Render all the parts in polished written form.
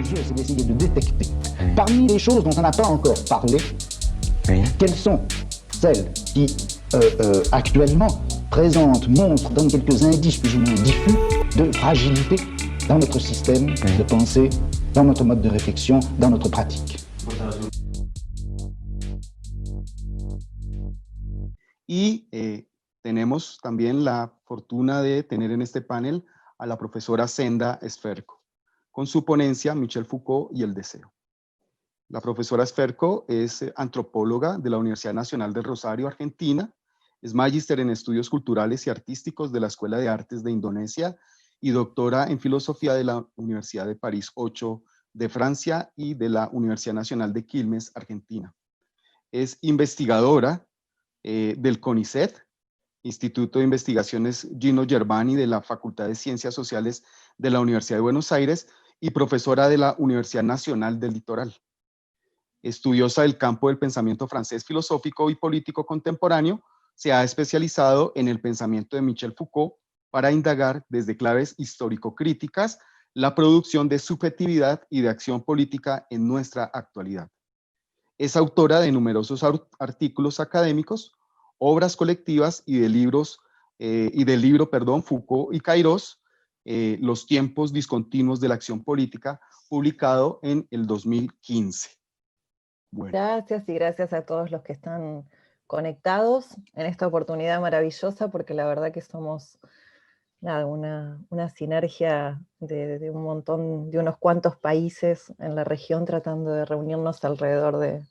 jeu, c'est d'essayer de détecter, parmi les choses dont on n'a pas encore parlé, quelles sont celles qui, actuellement, montrent, donnent quelques indices plus ou moins diffus de fragilité dans notre système de pensée, dans notre mode de réflexion, dans notre pratique. Y tenemos también la fortuna de tener en este panel a la profesora Senda Esferco, con su ponencia Michel Foucault y el deseo. La profesora Esferco es antropóloga de la Universidad Nacional del Rosario, Argentina, es magíster en estudios culturales y artísticos de la Escuela de Artes de Indonesia y doctora en filosofía de la Universidad de París 8 de Francia y de la Universidad Nacional de Quilmes, Argentina. Es investigadora del CONICET, Instituto de Investigaciones Gino Germani de la Facultad de Ciencias Sociales de la Universidad de Buenos Aires y profesora de la Universidad Nacional del Litoral. Estudiosa del campo del pensamiento francés filosófico y político contemporáneo, se ha especializado en el pensamiento de Michel Foucault para indagar desde claves histórico-críticas la producción de subjetividad y de acción política en nuestra actualidad. Es autora de numerosos artículos académicos, obras colectivas y de libros, del libro Foucault y Cairós, Los tiempos discontinuos de la acción política, publicado en el 2015. Bueno. Gracias y gracias a todos los que están conectados en esta oportunidad maravillosa, porque la verdad que somos nada, una sinergia de un montón, de unos cuantos países en la región tratando de reunirnos alrededor de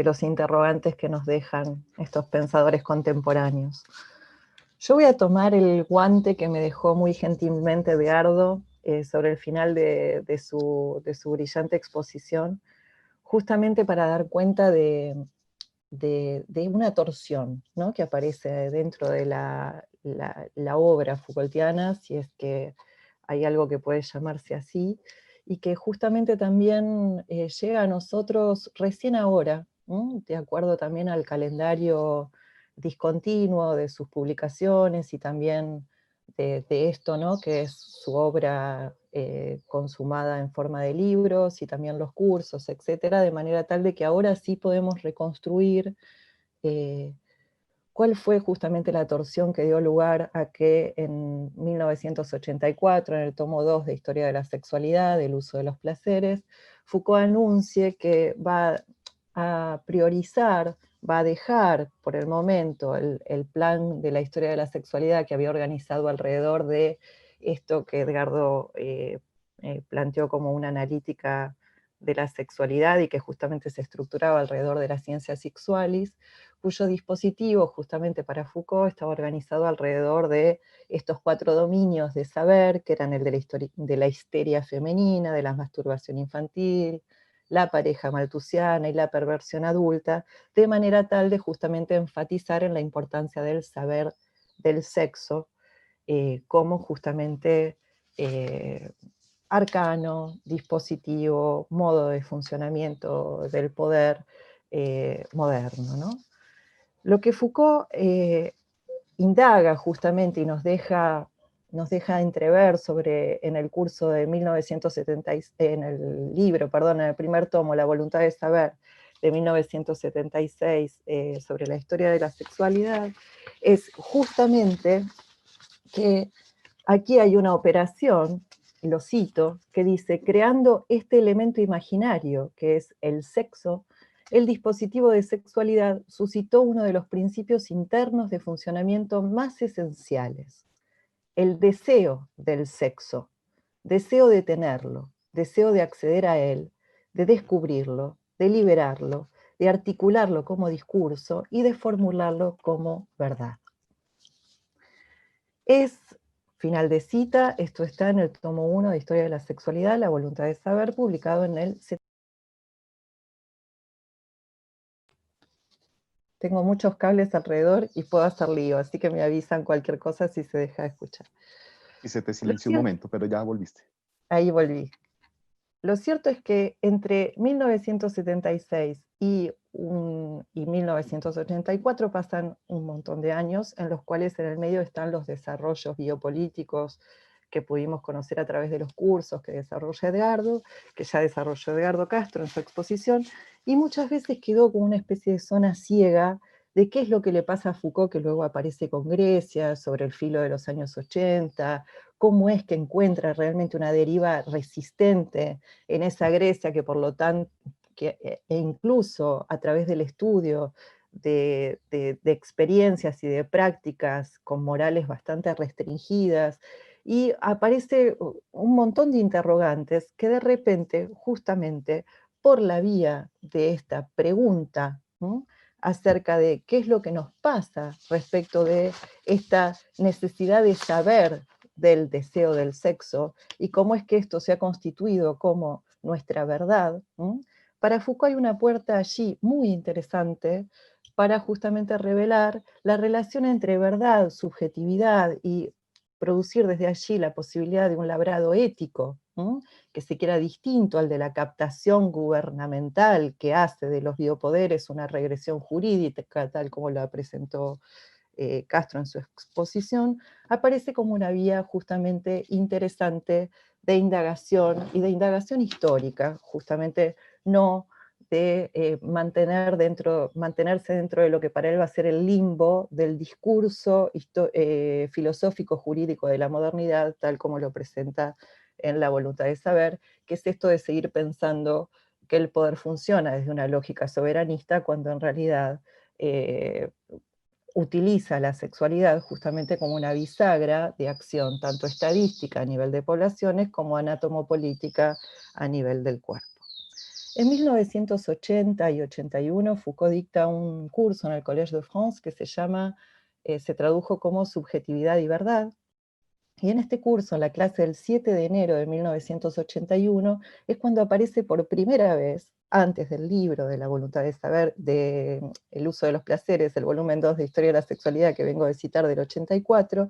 los interrogantes que nos dejan estos pensadores contemporáneos. Yo voy a tomar el guante que me dejó muy gentilmente Edgardo sobre el final de su brillante exposición, justamente para dar cuenta de una torsión, ¿no?, que aparece dentro de la obra Foucaultiana, si es que hay algo que puede llamarse así, y que justamente también llega a nosotros recién ahora, de acuerdo también al calendario discontinuo de sus publicaciones y también de esto, ¿no?, que es su obra consumada en forma de libros y también los cursos, etcétera, de manera tal de que ahora sí podemos reconstruir cuál fue justamente la torsión que dio lugar a que en 1984, en el tomo 2 de Historia de la Sexualidad, del uso de los placeres, Foucault anuncie que va a priorizar, va a dejar por el momento el plan de la historia de la sexualidad que había organizado alrededor de esto que Edgardo planteó como una analítica de la sexualidad y que justamente se estructuraba alrededor de la ciencia sexualis, cuyo dispositivo justamente para Foucault estaba organizado alrededor de estos 4 dominios de saber, que eran el de la histeria femenina, de la masturbación infantil, la pareja malthusiana y la perversión adulta, de manera tal de justamente enfatizar en la importancia del saber del sexo como justamente arcano, dispositivo, modo de funcionamiento del poder moderno, ¿no? Lo que Foucault indaga justamente y nos deja entrever en el curso de 1970, en el libro, perdón, en el primer tomo, La voluntad de saber, de 1976, sobre la historia de la sexualidad, es justamente que aquí hay una operación, lo cito, que dice: creando este elemento imaginario, que es el sexo, el dispositivo de sexualidad suscitó uno de los principios internos de funcionamiento más esenciales: el deseo del sexo, deseo de tenerlo, deseo de acceder a él, de descubrirlo, de liberarlo, de articularlo como discurso y de formularlo como verdad. Final de cita, esto está en el tomo 1 de Historia de la Sexualidad, La voluntad de saber, publicado en el... Tengo muchos cables alrededor y puedo hacer lío, así que me avisan cualquier cosa si se deja de escuchar. Y se te silenció un momento, pero ya volviste. Ahí volví. Lo cierto es que entre 1976 y 1984 pasan un montón de años en los cuales en el medio están los desarrollos biopolíticos que pudimos conocer a través de los cursos que desarrolla Edgardo, que ya desarrolló Edgardo Castro en su exposición, y muchas veces quedó como una especie de zona ciega de qué es lo que le pasa a Foucault, que luego aparece con Grecia, sobre el filo de los años 80, cómo es que encuentra realmente una deriva resistente en esa Grecia que por lo tanto, e incluso a través del estudio de experiencias y de prácticas con morales bastante restringidas, y aparece un montón de interrogantes que de repente, justamente por la vía de esta pregunta, ¿no?, acerca de qué es lo que nos pasa respecto de esta necesidad de saber del deseo del sexo y cómo es que esto se ha constituido como nuestra verdad, ¿no? Para Foucault hay una puerta allí muy interesante para justamente revelar la relación entre verdad, subjetividad y producir desde allí la posibilidad de un labrado ético, ¿no?, que se quiera distinto al de la captación gubernamental que hace de los biopoderes una regresión jurídica, tal como la presentó Castro en su exposición, aparece como una vía justamente interesante de indagación y de indagación histórica, justamente no de mantenerse dentro de lo que para él va a ser el limbo del discurso filosófico jurídico de la modernidad, tal como lo presenta en La voluntad de saber, que es esto de seguir pensando que el poder funciona desde una lógica soberanista, cuando en realidad utiliza la sexualidad justamente como una bisagra de acción, tanto estadística a nivel de poblaciones como anatomopolítica a nivel del cuerpo. En 1980 y 81 Foucault dicta un curso en el Collège de France que se tradujo como Subjetividad y Verdad, y en este curso, en la clase del 7 de enero de 1981, es cuando aparece por primera vez, antes del libro de La voluntad de saber, de El uso de los placeres, el volumen 2 de Historia de la sexualidad que vengo de citar del 84,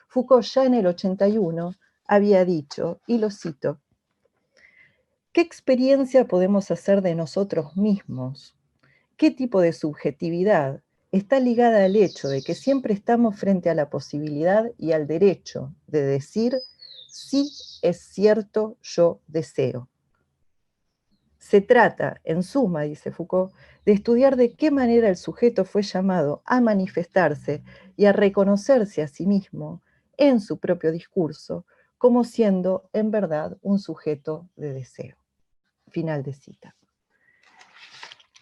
Foucault ya en el 81 había dicho, y lo cito: ¿qué experiencia podemos hacer de nosotros mismos? ¿Qué tipo de subjetividad está ligada al hecho de que siempre estamos frente a la posibilidad y al derecho de decir sí, es cierto, yo deseo? Se trata, en suma, dice Foucault, de estudiar de qué manera el sujeto fue llamado a manifestarse y a reconocerse a sí mismo en su propio discurso como siendo en verdad un sujeto de deseo. Final de cita.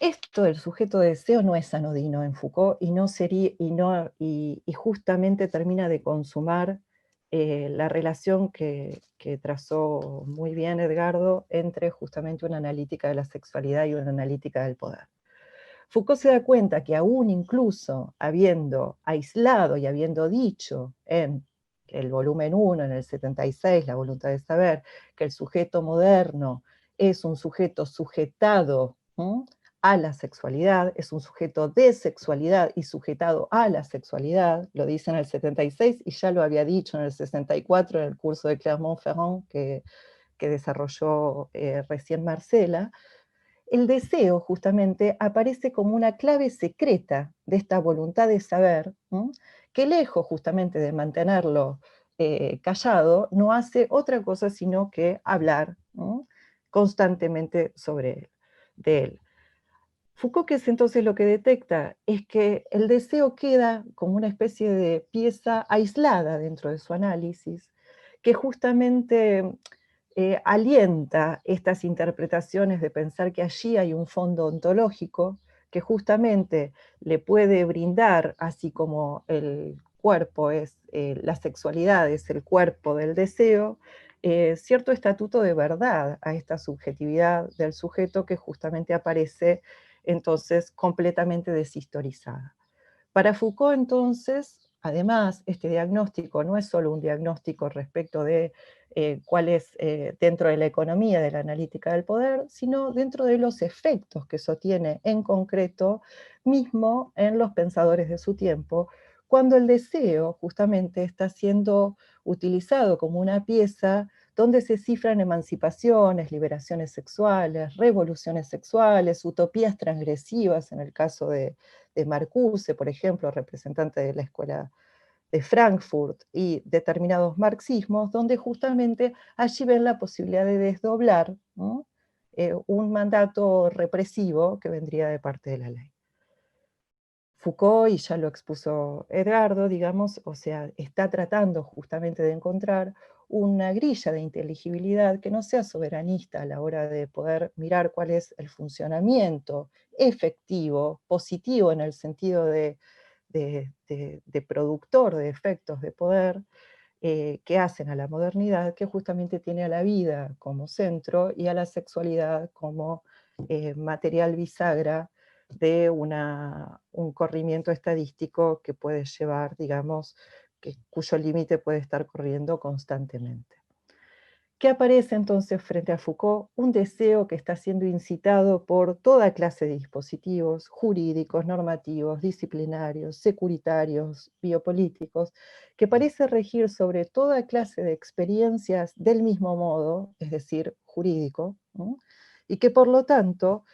Esto del sujeto de deseo no es anodino en Foucault y justamente termina de consumar la relación que trazó muy bien Edgardo entre justamente una analítica de la sexualidad y una analítica del poder. Foucault se da cuenta que aún incluso habiendo aislado y habiendo dicho en el volumen 1, en el 76, La voluntad de saber, que el sujeto moderno es un sujeto sujetado a la sexualidad, es un sujeto de sexualidad y sujetado a la sexualidad, lo dice en el 76 y ya lo había dicho en el 64 en el curso de Clermont-Ferrand que desarrolló recién Marcela. El deseo justamente aparece como una clave secreta de esta voluntad de saber, que lejos justamente de mantenerlo callado, no hace otra cosa sino que hablar constantemente de él. Foucault, ¿qué es entonces lo que detecta? Es que el deseo queda como una especie de pieza aislada dentro de su análisis, que justamente alienta estas interpretaciones de pensar que allí hay un fondo ontológico que justamente le puede brindar, así como el cuerpo es, la sexualidad es el cuerpo del deseo, cierto estatuto de verdad a esta subjetividad del sujeto que justamente aparece entonces completamente deshistorizada. Para Foucault, entonces, además, este diagnóstico no es solo un diagnóstico respecto de cuál es dentro de la economía de la analítica del poder, sino dentro de los efectos que eso tiene en concreto mismo en los pensadores de su tiempo, cuando el deseo justamente está siendo utilizado como una pieza donde se cifran emancipaciones, liberaciones sexuales, revoluciones sexuales, utopías transgresivas, en el caso de Marcuse, por ejemplo, representante de la escuela de Frankfurt y determinados marxismos, donde justamente allí ven la posibilidad de desdoblar, ¿no?, un mandato represivo que vendría de parte de la ley. Foucault, y ya lo expuso Edgardo, digamos, o sea, está tratando justamente de encontrar una grilla de inteligibilidad que no sea soberanista a la hora de poder mirar cuál es el funcionamiento efectivo, positivo en el sentido de productor de efectos de poder, que hacen a la modernidad, que justamente tiene a la vida como centro y a la sexualidad como material bisagra de un corrimiento estadístico que puede llevar, digamos, cuyo límite puede estar corriendo constantemente. ¿Qué aparece entonces frente a Foucault? Un deseo que está siendo incitado por toda clase de dispositivos jurídicos, normativos, disciplinarios, securitarios, biopolíticos, que parece regir sobre toda clase de experiencias del mismo modo, es decir, jurídico, ¿no?, y que por lo tanto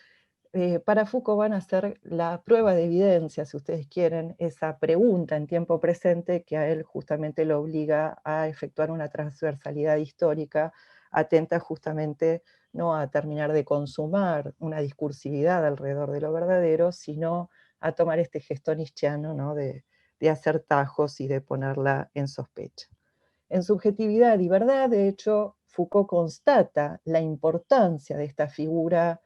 para Foucault van a ser la prueba de evidencia, si ustedes quieren, esa pregunta en tiempo presente que a él justamente lo obliga a efectuar una transversalidad histórica, atenta justamente no a terminar de consumar una discursividad alrededor de lo verdadero, sino a tomar este gesto nietzscheano, ¿no?, de hacer tajos y de ponerla en sospecha. En Subjetividad y Verdad, de hecho, Foucault constata la importancia de esta figura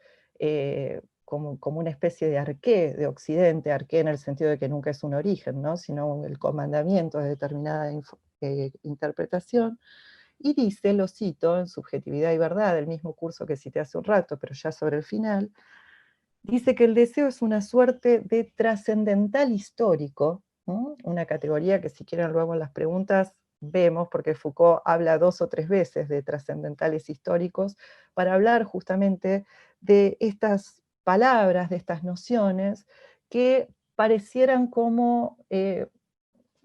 como una especie de arqué de Occidente, arqué en el sentido de que nunca es un origen, ¿no?, sino el comandamiento de determinada interpretación, y dice, lo cito, en Subjetividad y Verdad, el mismo curso que cité hace un rato, pero ya sobre el final, dice que el deseo es una suerte de trascendental histórico, ¿no?, una categoría que si quieren luego en las preguntas vemos, porque Foucault habla 2 o 3 veces de trascendentales históricos, para hablar justamente de estas palabras, de estas nociones, que parecieran como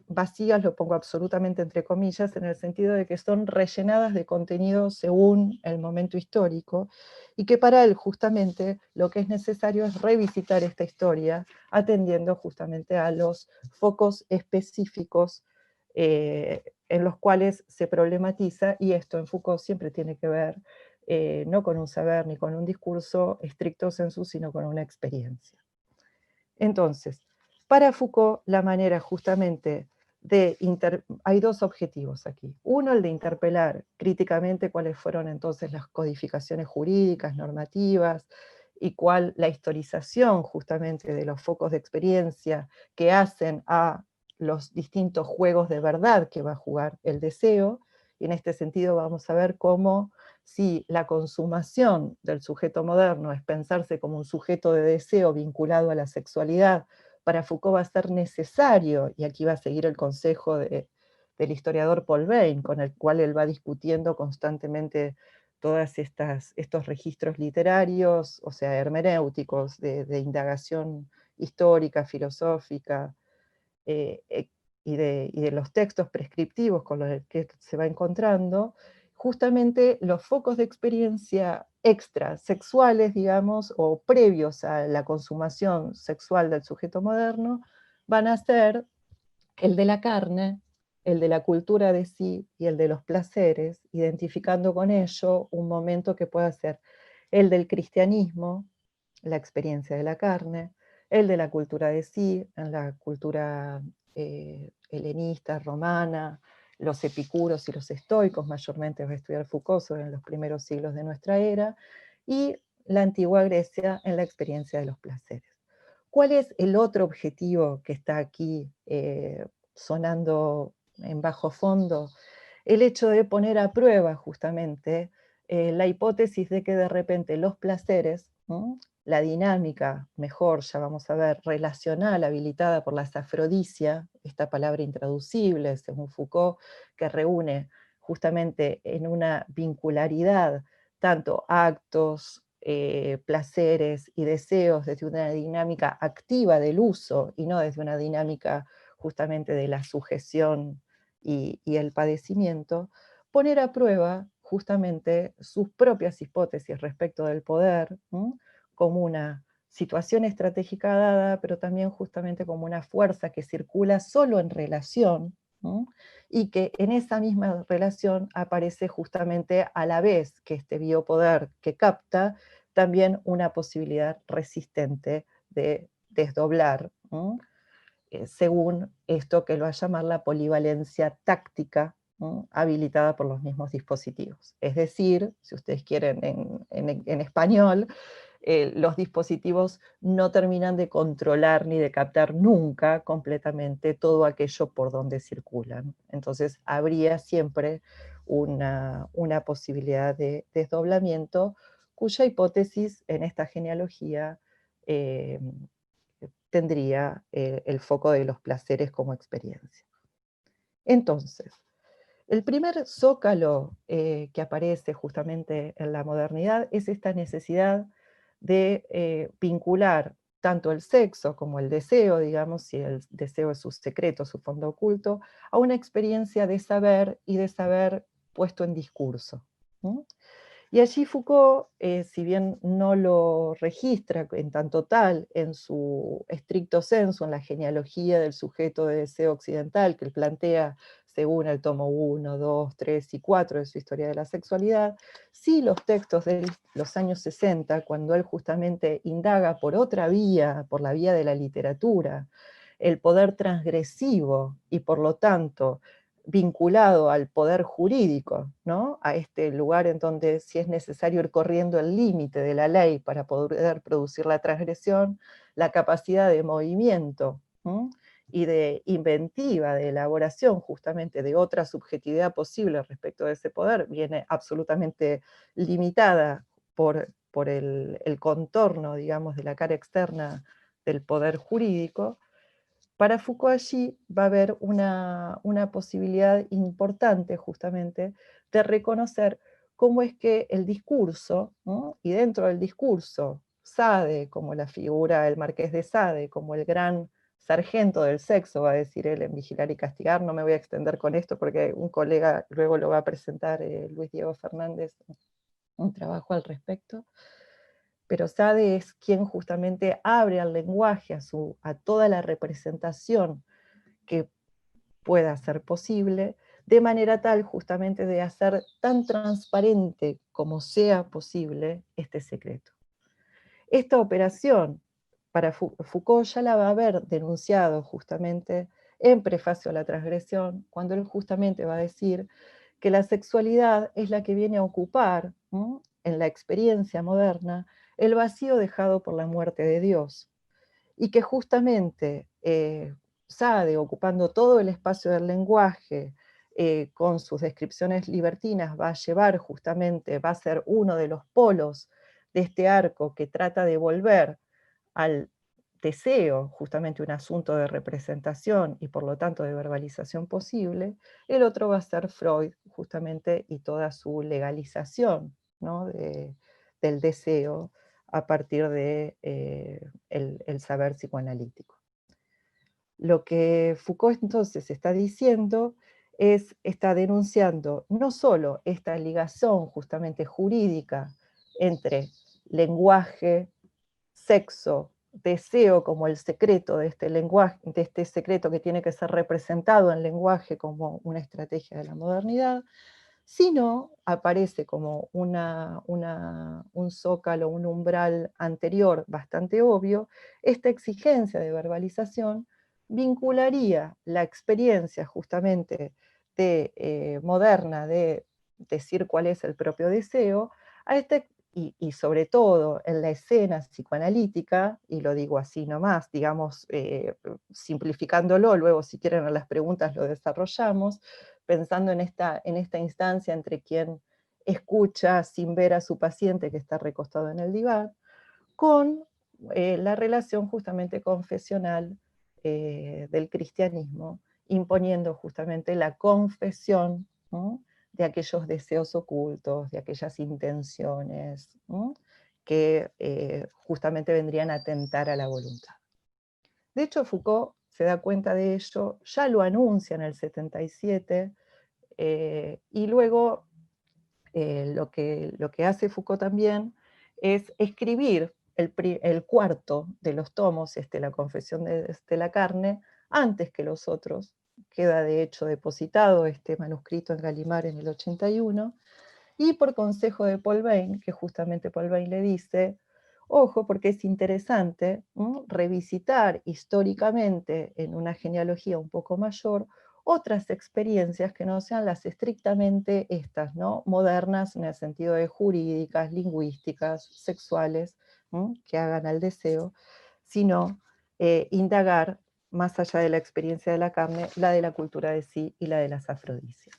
vacías, lo pongo absolutamente entre comillas, en el sentido de que son rellenadas de contenido según el momento histórico, y que para él justamente lo que es necesario es revisitar esta historia, atendiendo justamente a los focos específicos en los cuales se problematiza, y esto en Foucault siempre tiene que ver no con un saber ni con un discurso estricto sensu, sino con una experiencia. Entonces, para Foucault, la manera justamente hay 2 objetivos aquí. Uno, el de interpelar críticamente cuáles fueron entonces las codificaciones jurídicas, normativas, y cuál la historización justamente de los focos de experiencia que hacen a los distintos juegos de verdad que va a jugar el deseo, y en este sentido vamos a ver cómo si la consumación del sujeto moderno es pensarse como un sujeto de deseo vinculado a la sexualidad, para Foucault va a ser necesario, y aquí va a seguir el consejo del historiador Paul Bain, con el cual él va discutiendo constantemente todos estos registros literarios, o sea, hermenéuticos, de indagación histórica, filosófica, y de los textos prescriptivos con los que se va encontrando, justamente los focos de experiencia extra sexuales, digamos, o previos a la consumación sexual del sujeto moderno, van a ser el de la carne, el de la cultura de sí y el de los placeres, identificando con ello un momento que pueda ser el del cristianismo, la experiencia de la carne, el de la cultura de sí, en la cultura helenista, romana, los epicuros y los estoicos, mayormente va a estudiar Foucault en los primeros siglos de nuestra era, y la antigua Grecia en la experiencia de los placeres. ¿Cuál es el otro objetivo que está aquí sonando en bajo fondo? El hecho de poner a prueba justamente la hipótesis de que de repente los placeres, ¿no?, la dinámica, mejor, ya vamos a ver, relacional habilitada por la safrodicia, esta palabra intraducible, según Foucault, que reúne justamente en una vincularidad tanto actos, placeres y deseos desde una dinámica activa del uso y no desde una dinámica justamente de la sujeción y el padecimiento, poner a prueba justamente sus propias hipótesis respecto del poder, ¿no?, como una situación estratégica dada, pero también justamente como una fuerza que circula solo en relación, y que en esa misma relación aparece justamente a la vez que este biopoder que capta, también una posibilidad resistente de desdoblar, según esto que lo va a llamar la polivalencia táctica, habilitada por los mismos dispositivos. Es decir, si ustedes quieren en español, los dispositivos no terminan de controlar ni de captar nunca completamente todo aquello por donde circulan. Entonces habría siempre una posibilidad de desdoblamiento, cuya hipótesis en esta genealogía tendría el foco de los placeres como experiencia. Entonces, el primer zócalo que aparece justamente en la modernidad es esta necesidad de vincular tanto el sexo como el deseo, digamos, si el deseo es su secreto, su fondo oculto, a una experiencia de saber y de saber puesto en discurso. Y allí Foucault, si bien no lo registra en tanto tal en su estricto senso, en la genealogía del sujeto de deseo occidental que él plantea según el tomo 1, 2, 3 y 4 de su Historia de la Sexualidad, sí los textos de los años 60, cuando él justamente indaga por otra vía, por la vía de la literatura, el poder transgresivo y por lo tanto vinculado al poder jurídico, ¿no? A este lugar en donde si es necesario ir corriendo el límite de la ley para poder producir la transgresión, la capacidad de movimiento y de inventiva, de elaboración justamente de otra subjetividad posible respecto de ese poder, viene absolutamente limitada por el contorno, digamos, de la cara externa del poder jurídico. Para Foucault allí va a haber una posibilidad importante justamente de reconocer cómo es que el discurso, ¿no? Y dentro del discurso, Sade, como la figura del Marqués de Sade, como el gran sargento del sexo, va a decir él en Vigilar y Castigar, no me voy a extender con esto porque un colega luego lo va a presentar, Luis Diego Fernández, un trabajo al respecto. Pero Sade es quien justamente abre al lenguaje, a toda la representación que pueda ser posible, de manera tal justamente de hacer tan transparente como sea posible este secreto. Esta operación, para Foucault ya la va a haber denunciado justamente en Prefacio a la transgresión, cuando él justamente va a decir que la sexualidad es la que viene a ocupar, en la experiencia moderna, el vacío dejado por la muerte de Dios, y que justamente Sade, ocupando todo el espacio del lenguaje, con sus descripciones libertinas, va a llevar justamente, va a ser uno de los polos de este arco que trata de volver al deseo, justamente un asunto de representación y por lo tanto de verbalización posible. El otro va a ser Freud, justamente, y toda su legalización, ¿no? del deseo a partir de el saber psicoanalítico. Lo que Foucault entonces está diciendo está denunciando no solo esta ligación justamente jurídica entre lenguaje, sexo, deseo como el secreto de este lenguaje, de este secreto que tiene que ser representado en lenguaje como una estrategia de la modernidad, sino aparece como un zócalo, un umbral anterior bastante obvio, esta exigencia de verbalización vincularía la experiencia justamente moderna de decir cuál es el propio deseo, a esta, y sobre todo en la escena psicoanalítica, y lo digo así nomás, digamos, simplificándolo, luego si quieren en las preguntas lo desarrollamos, pensando en esta instancia entre quien escucha sin ver a su paciente que está recostado en el diván, con la relación justamente confesional del cristianismo, imponiendo justamente la confesión, ¿no? De aquellos deseos ocultos, de aquellas intenciones, ¿no? Que justamente vendrían a atentar a la voluntad. De hecho, Foucault se da cuenta de ello, ya lo anuncia en el 77, y luego lo que hace Foucault también es escribir el cuarto de los tomos, La confesión de la carne, antes que los otros, queda de hecho depositado este manuscrito en Gallimard en el 81, y por consejo de Paul Bain, que justamente Paul Bain le dice, ojo, porque es interesante revisitar históricamente en una genealogía un poco mayor otras experiencias que no sean las estrictamente estas, ¿no? Modernas en el sentido de jurídicas, lingüísticas, sexuales, que hagan al deseo, sino indagar más allá de la experiencia de la carne, la de la cultura de sí y la de las afrodisias.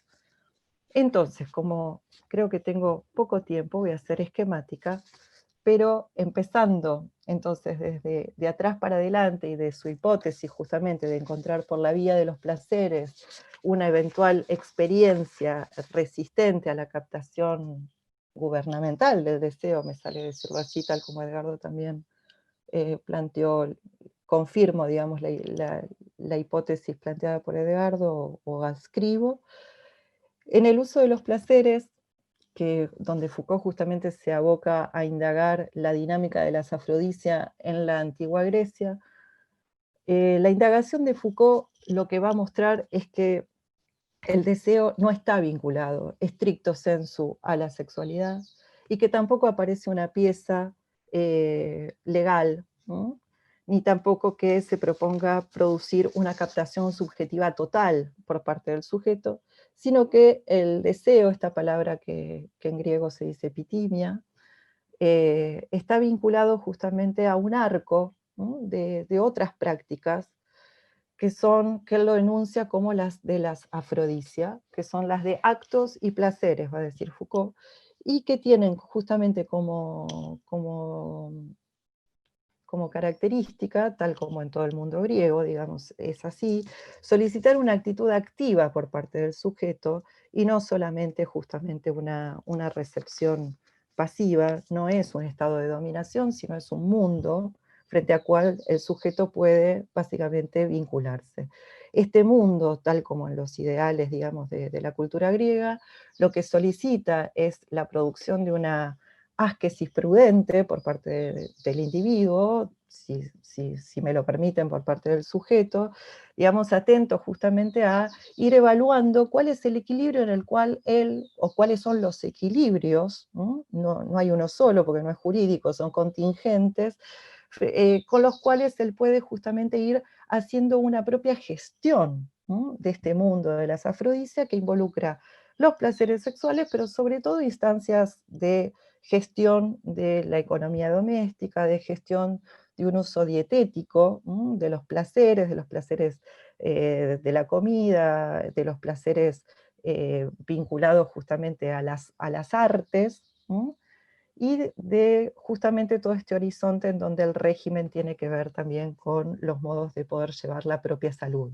Entonces, como creo que tengo poco tiempo, voy a ser esquemática, pero empezando entonces desde de atrás para adelante y de su hipótesis justamente de encontrar por la vía de los placeres una eventual experiencia resistente a la captación gubernamental del deseo, me sale decirlo así, tal como Edgardo también planteó, confirmo, digamos, la hipótesis planteada por Edgardo o adscribo. En el uso de los placeres, donde Foucault justamente se aboca a indagar la dinámica de las afrodisias en la antigua Grecia, la indagación de Foucault lo que va a mostrar es que el deseo no está vinculado, stricto sensu, a la sexualidad, y que tampoco aparece una pieza legal, ¿no? Ni tampoco que se proponga producir una captación subjetiva total por parte del sujeto, sino que el deseo, esta palabra que en griego se dice epitimia, está vinculado justamente a un arco, ¿no? de otras prácticas que él lo enuncia como las de las afrodisias, que son las de actos y placeres, va a decir Foucault, y que tienen justamente como característica, tal como en todo el mundo griego, digamos, es así, solicitar una actitud activa por parte del sujeto y no solamente justamente una recepción pasiva, no es un estado de dominación, sino es un mundo frente al cual el sujeto puede básicamente vincularse. Este mundo, tal como en los ideales, digamos, de la cultura griega, lo que solicita es la producción de una ascesis prudente por parte del individuo, si me lo permiten, por parte del sujeto, digamos, atento justamente a ir evaluando cuál es el equilibrio en el cual él, o cuáles son los equilibrios, no hay uno solo porque no es jurídico, son contingentes, con los cuales él puede justamente ir haciendo una propia gestión de este mundo de las afrodisias que involucra los placeres sexuales, pero sobre todo instancias de gestión de la economía doméstica, de gestión de un uso dietético, de los placeres de la comida, de los placeres vinculados justamente a las artes, y de justamente todo este horizonte en donde el régimen tiene que ver también con los modos de poder llevar la propia salud.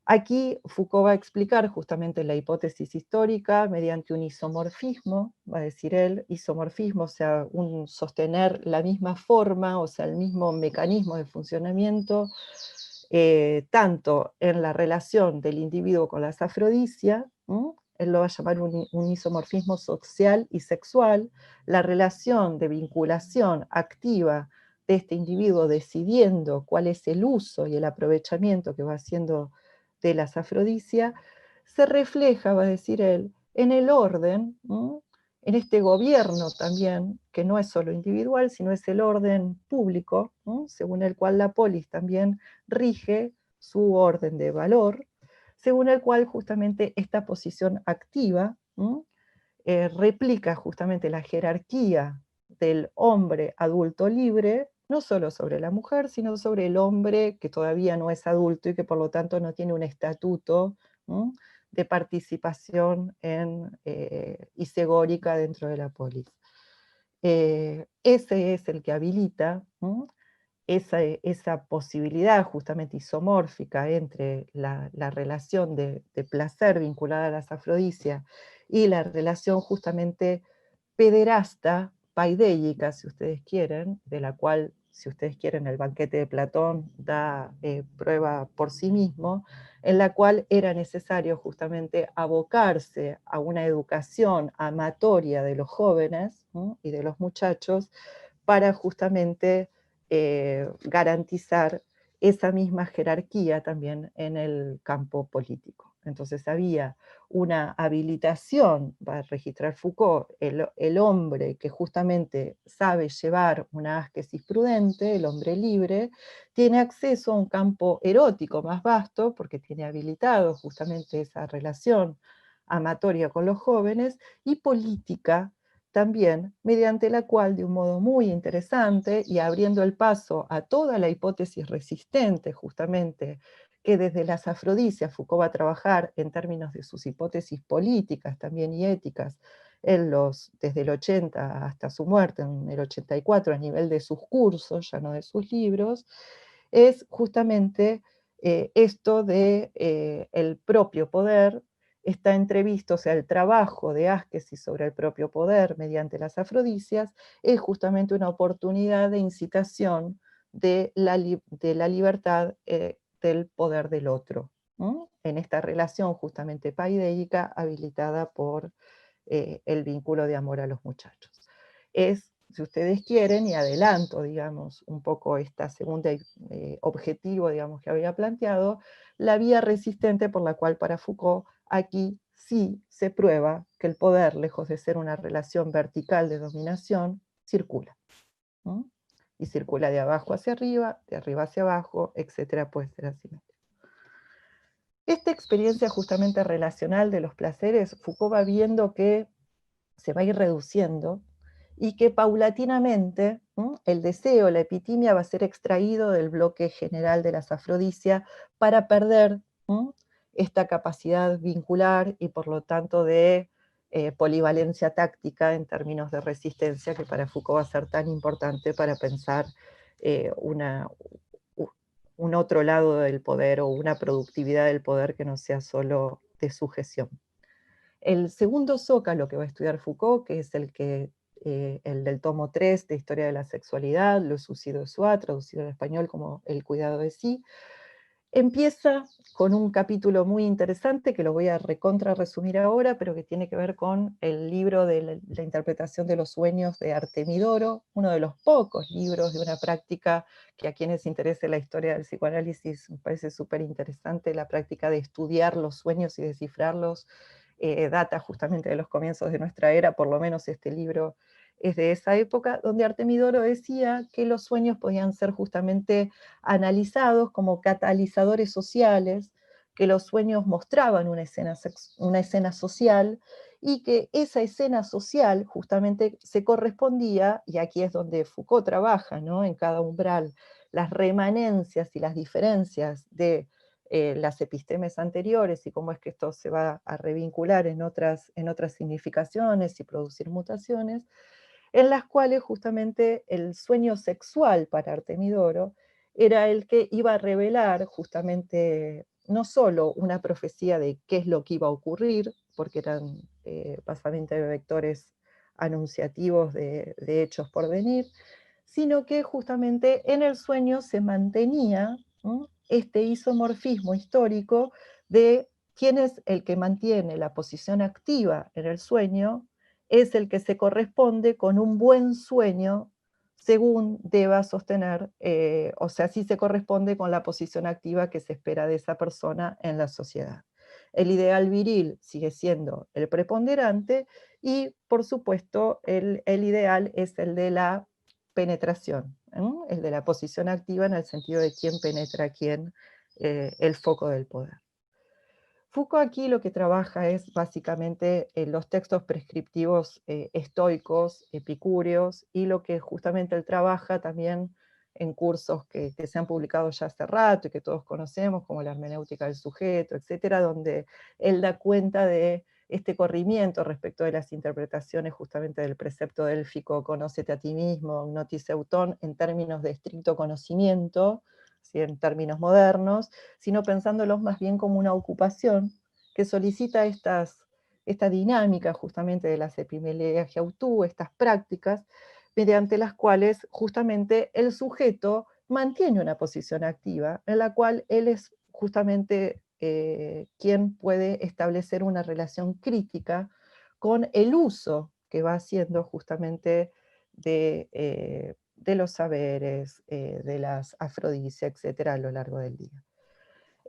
Aquí Foucault va a explicar justamente la hipótesis histórica mediante un isomorfismo, va a decir él, isomorfismo, o sea, un sostener la misma forma, o sea, el mismo mecanismo de funcionamiento, tanto en la relación del individuo con las afrodisias, él lo va a llamar un isomorfismo social y sexual, la relación de vinculación activa de este individuo decidiendo cuál es el uso y el aprovechamiento que va haciendo de las afrodisias, se refleja, va a decir él, en el orden, en este gobierno también, que no es solo individual, sino es el orden público, según el cual la polis también rige su orden de valor, según el cual justamente esta posición activa replica justamente la jerarquía del hombre adulto libre, no solo sobre la mujer, sino sobre el hombre que todavía no es adulto y que por lo tanto no tiene un estatuto de participación isegórica dentro de la polis. Ese es el que habilita esa posibilidad justamente isomórfica entre la relación de placer vinculada a las afrodisias y la relación justamente pederasta, paidéica, si ustedes quieren, de la cual, si ustedes quieren, el banquete de Platón da prueba por sí mismo, en la cual era necesario justamente abocarse a una educación amatoria de los jóvenes y de los muchachos para justamente garantizar esa misma jerarquía también en el campo político. Entonces había una habilitación, va a registrar Foucault, el hombre que justamente sabe llevar una ascesis prudente, el hombre libre, tiene acceso a un campo erótico más vasto, porque tiene habilitado justamente esa relación amatoria con los jóvenes, y política también, mediante la cual, de un modo muy interesante, y abriendo el paso a toda la hipótesis resistente justamente, que desde las afrodisias Foucault va a trabajar en términos de sus hipótesis políticas también y éticas, desde el 80 hasta su muerte, en el 84, a nivel de sus cursos, ya no de sus libros, es justamente esto de el propio poder. Está entrevisto, o sea, el trabajo de ascesis sobre el propio poder mediante las afrodisias es justamente una oportunidad de incitación de la libertad del poder del otro, ¿no? En esta relación justamente paideica habilitada por el vínculo de amor a los muchachos. Es, si ustedes quieren, y adelanto, digamos, un poco esta segunda objetivo, digamos, que había planteado, la vía resistente por la cual para Foucault aquí sí se prueba que el poder, lejos de ser una relación vertical de dominación, circula, ¿no? Y circula de abajo hacia arriba, de arriba hacia abajo, etcétera, puede ser asimétrico. Esta experiencia justamente relacional de los placeres, Foucault va viendo que se va a ir reduciendo y que paulatinamente el deseo, la epitimia va a ser extraído del bloque general de las afrodisias para perder esta capacidad vincular y por lo tanto de polivalencia táctica en términos de resistencia, que para Foucault va a ser tan importante para pensar un otro lado del poder o una productividad del poder que no sea solo de sujeción. El segundo zócalo que va a estudiar Foucault, que es el del tomo 3 de Historia de la Sexualidad, Le Souci de Soi, traducido al español como El cuidado de sí, empieza con un capítulo muy interesante que lo voy a recontra resumir ahora, pero que tiene que ver con el libro de la interpretación de los sueños de Artemidoro, uno de los pocos libros de una práctica que a quienes interese la historia del psicoanálisis me parece súper interesante, la práctica de estudiar los sueños y descifrarlos. Data justamente de los comienzos de nuestra era, por lo menos este libro es de esa época, donde Artemidoro decía que los sueños podían ser justamente analizados como catalizadores sociales, que los sueños mostraban una escena social, y que esa escena social justamente se correspondía, y aquí es donde Foucault trabaja, ¿no? En cada umbral, las remanencias y las diferencias de las epistemes anteriores y cómo es que esto se va a revincular en otras significaciones y producir mutaciones, en las cuales justamente el sueño sexual para Artemidoro era el que iba a revelar justamente no solo una profecía de qué es lo que iba a ocurrir, porque eran básicamente vectores anunciativos de hechos por venir, sino que justamente en el sueño se mantenía este isomorfismo histórico de quién es el que mantiene la posición activa en el sueño, es el que se corresponde con un buen sueño según deba sostener, o sea, sí se corresponde con la posición activa que se espera de esa persona en la sociedad. El ideal viril sigue siendo el preponderante y, por supuesto, el ideal es el de la penetración, el de la posición activa en el sentido de quién penetra a quién, el foco del poder. Foucault aquí lo que trabaja es básicamente los textos prescriptivos estoicos, epicúreos, y lo que justamente él trabaja también en cursos que se han publicado ya hace rato y que todos conocemos, como la hermenéutica del sujeto, etcétera, donde él da cuenta de este corrimiento respecto de las interpretaciones justamente del precepto délfico, conócete a ti mismo, gnotis eutón, en términos de estricto conocimiento, ¿sí? En términos modernos, sino pensándolos más bien como una ocupación que solicita esta dinámica justamente de las epimeleas autú, estas prácticas, mediante las cuales justamente el sujeto mantiene una posición activa, en la cual él es justamente quien puede establecer una relación crítica con el uso que va haciendo justamente de de los saberes, de las afrodisias, etcétera, a lo largo del día.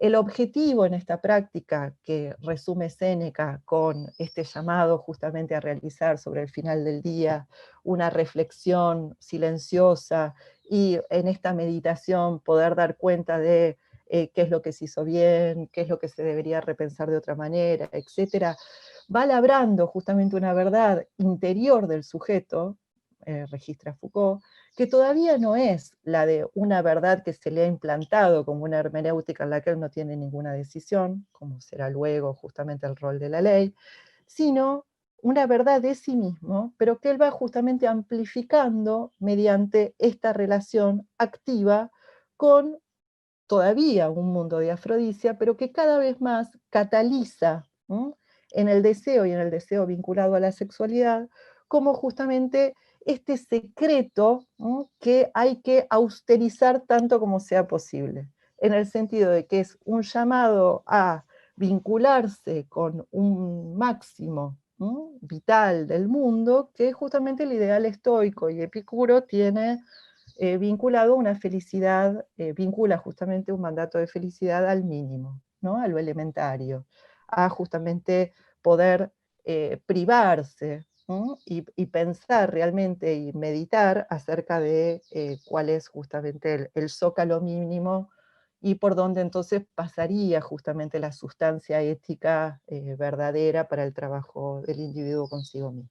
El objetivo en esta práctica, que resume Séneca con este llamado justamente a realizar sobre el final del día una reflexión silenciosa y en esta meditación poder dar cuenta de qué es lo que se hizo bien, qué es lo que se debería repensar de otra manera, etcétera, va labrando justamente una verdad interior del sujeto, registra Foucault, que todavía no es la de una verdad que se le ha implantado como una hermenéutica en la que él no tiene ninguna decisión, como será luego justamente el rol de la ley, sino una verdad de sí mismo, pero que él va justamente amplificando mediante esta relación activa con todavía un mundo de afrodisia, pero que cada vez más cataliza, ¿m?, en el deseo y en el deseo vinculado a la sexualidad, como justamente este secreto, ¿m?, que hay que austerizar tanto como sea posible, en el sentido de que es un llamado a vincularse con un máximo, ¿m?, vital del mundo, que justamente el ideal estoico y Epicuro tiene vinculado a una felicidad, vincula justamente un mandato de felicidad al mínimo, ¿no?, a lo elementario, a justamente poder privarse, ¿no?, y pensar realmente y meditar acerca de cuál es justamente el zócalo mínimo y por dónde entonces pasaría justamente la sustancia ética verdadera para el trabajo del individuo consigo mismo.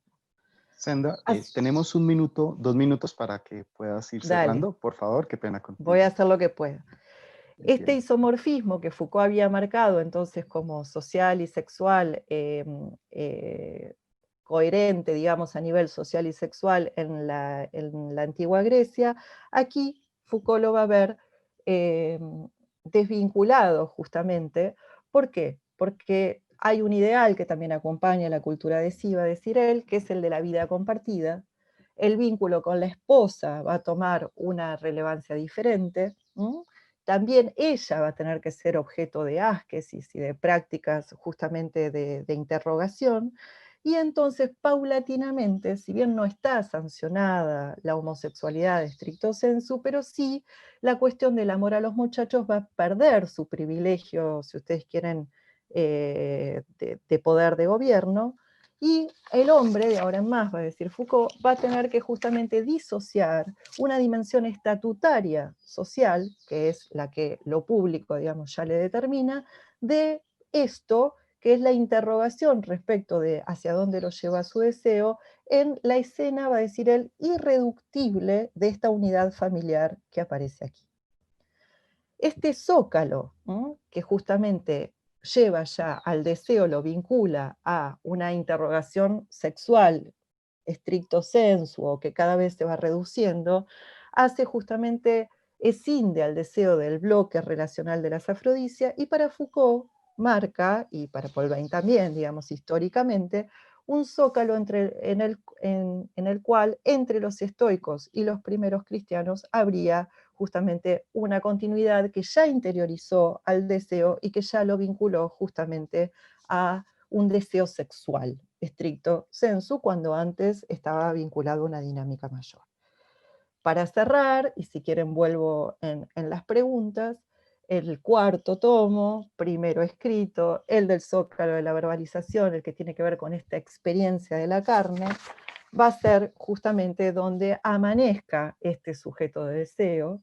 Senda, As- tenemos un minuto, 2 minutos para que puedas ir Dale, cerrando. Por favor, qué pena voy contigo. a hacer lo que pueda. Este Entiendo. isomorfismo que Foucault había marcado entonces como social y sexual, coherente, digamos, a nivel social y sexual en la antigua Grecia, aquí Foucault lo va a ver desvinculado justamente. ¿Por qué? Porque hay un ideal que también acompaña la cultura de sí, va a decir él, que es el de la vida compartida. El vínculo con la esposa va a tomar una relevancia diferente. También ella va a tener que ser objeto de asquesis y de prácticas justamente de interrogación, y entonces paulatinamente, si bien no está sancionada la homosexualidad stricto sensu, pero sí la cuestión del amor a los muchachos va a perder su privilegio, si ustedes quieren, de poder de gobierno, y el hombre, de ahora en más, va a decir Foucault, va a tener que justamente disociar una dimensión estatutaria social, que es la que lo público, digamos, ya le determina, de esto, que es la interrogación respecto de hacia dónde lo lleva su deseo, en la escena, va a decir él, irreductible de esta unidad familiar que aparece aquí. Este zócalo, que justamente lleva ya al deseo, lo vincula a una interrogación sexual stricto sensu, o que cada vez se va reduciendo, hace justamente, escinde al deseo del bloque relacional de las afrodisias, y para Foucault marca, y para Paul Bain también, digamos, históricamente, un zócalo en el cual entre los estoicos y los primeros cristianos habría justamente una continuidad que ya interiorizó al deseo y que ya lo vinculó justamente a un deseo sexual, stricto sensu, cuando antes estaba vinculado a una dinámica mayor. Para cerrar, y si quieren vuelvo en las preguntas, el cuarto tomo, primero escrito, el del zócalo de la verbalización, el que tiene que ver con esta experiencia de la carne, va a ser justamente donde amanezca este sujeto de deseo.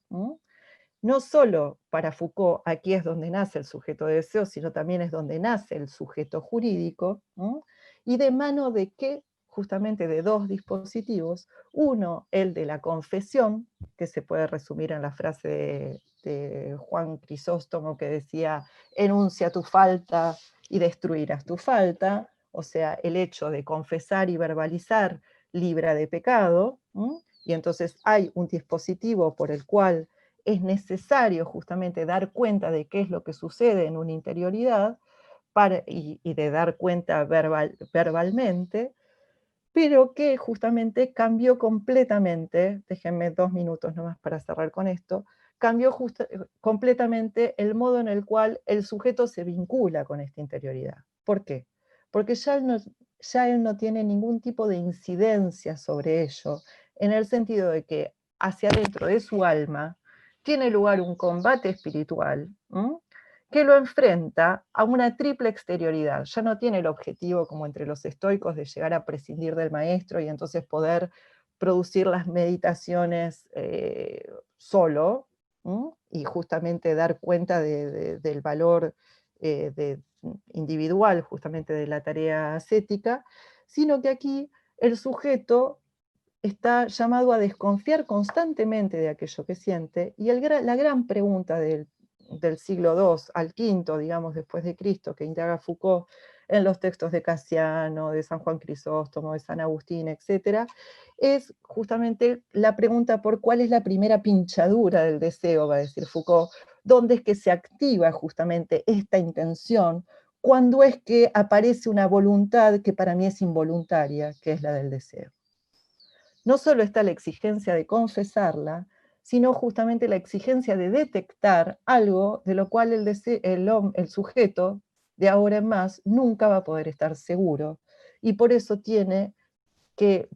No solo para Foucault aquí es donde nace el sujeto de deseo, sino también es donde nace el sujeto jurídico, y de mano de qué, justamente de dos dispositivos, uno, el de la confesión, que se puede resumir en la frase de Juan Crisóstomo que decía, enuncia tu falta y destruirás tu falta, o sea, el hecho de confesar y verbalizar libra de pecado, y entonces hay un dispositivo por el cual es necesario justamente dar cuenta de qué es lo que sucede en una interioridad y de dar cuenta verbalmente, pero que justamente cambió completamente, déjenme 2 minutos nomás para cerrar con esto, cambió completamente el modo en el cual el sujeto se vincula con esta interioridad. ¿Por qué? Porque ya él no tiene ningún tipo de incidencia sobre ello, en el sentido de que hacia adentro de su alma, tiene lugar un combate espiritual que lo enfrenta a una triple exterioridad. Ya no tiene el objetivo, como entre los estoicos, de llegar a prescindir del maestro y entonces poder producir las meditaciones solo, y justamente dar cuenta del valor individual, justamente de la tarea ascética, sino que aquí el sujeto está llamado a desconfiar constantemente de aquello que siente, y la gran pregunta del siglo II al V, digamos, después de Cristo, que indaga Foucault en los textos de Casiano, de San Juan Crisóstomo, de San Agustín, etc., es justamente la pregunta por cuál es la primera pinchadura del deseo, va a decir Foucault, dónde es que se activa justamente esta intención, cuando es que aparece una voluntad que para mí es involuntaria, que es la del deseo. No solo está la exigencia de confesarla, sino justamente la exigencia de detectar algo de lo cual el sujeto, de ahora en más, nunca va a poder estar seguro, y por eso tiene que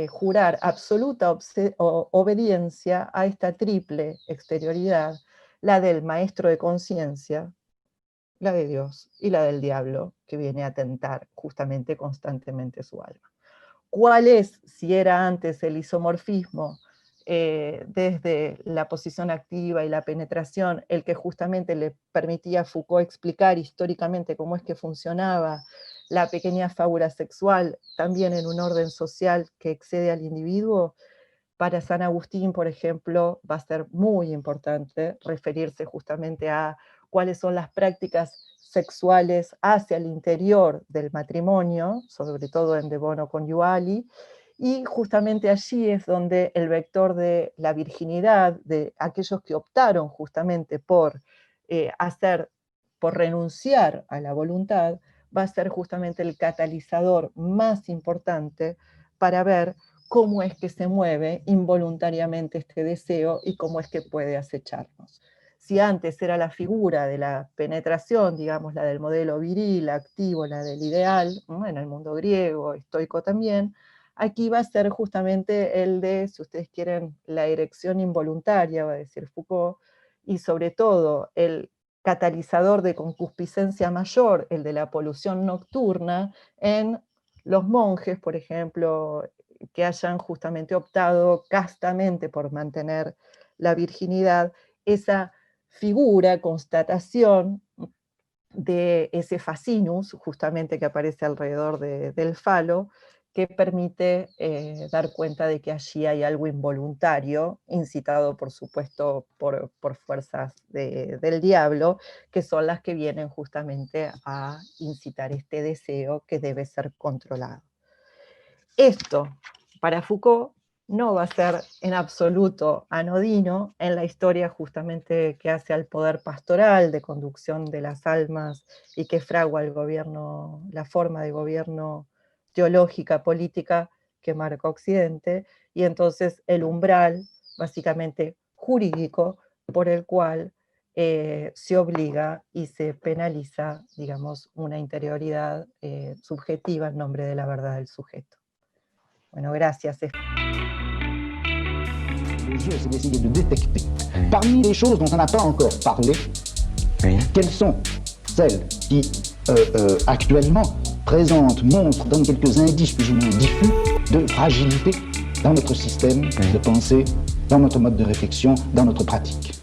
jurar absoluta obediencia a esta triple exterioridad, la del maestro de conciencia, la de Dios y la del diablo, que viene a tentar justamente constantemente su alma. ¿Cuál es, si era antes el isomorfismo, desde la posición activa y la penetración, el que justamente le permitía a Foucault explicar históricamente cómo es que funcionaba la pequeña fábula sexual, también en un orden social que excede al individuo? Para San Agustín, por ejemplo, va a ser muy importante referirse justamente a cuáles son las prácticas sexuales hacia el interior del matrimonio, sobre todo en De Bono Conjugali, y justamente allí es donde el vector de la virginidad, de aquellos que optaron justamente por renunciar a la voluntad, va a ser justamente el catalizador más importante para ver cómo es que se mueve involuntariamente este deseo y cómo es que puede acecharnos. Si antes era la figura de la penetración, digamos, la del modelo viril, activo, la del ideal, en el mundo griego, estoico también, aquí va a ser justamente el de, si ustedes quieren, la erección involuntaria, va a decir Foucault, y sobre todo el catalizador de concupiscencia mayor, el de la polución nocturna, en los monjes, por ejemplo, que hayan justamente optado castamente por mantener la virginidad, esa figura, constatación de ese fascinus, justamente que aparece alrededor del falo, que permite dar cuenta de que allí hay algo involuntario, incitado por supuesto por fuerzas del diablo, que son las que vienen justamente a incitar este deseo que debe ser controlado. Esto, para Foucault, no va a ser en absoluto anodino en la historia justamente que hace al poder pastoral de conducción de las almas y que fragua el gobierno, la forma de gobierno teológica, política que marca Occidente, y entonces el umbral básicamente jurídico por el cual se obliga y se penaliza, digamos, una interioridad subjetiva en nombre de la verdad del sujeto. Bueno, gracias. Le jeu, c'est d'essayer de détecter, parmi les choses dont on n'a pas encore parlé, quelles sont celles qui, actuellement, montrent, donnent quelques indices plus ou moins diffus de fragilité dans notre système de pensée, dans notre mode de réflexion, dans notre pratique.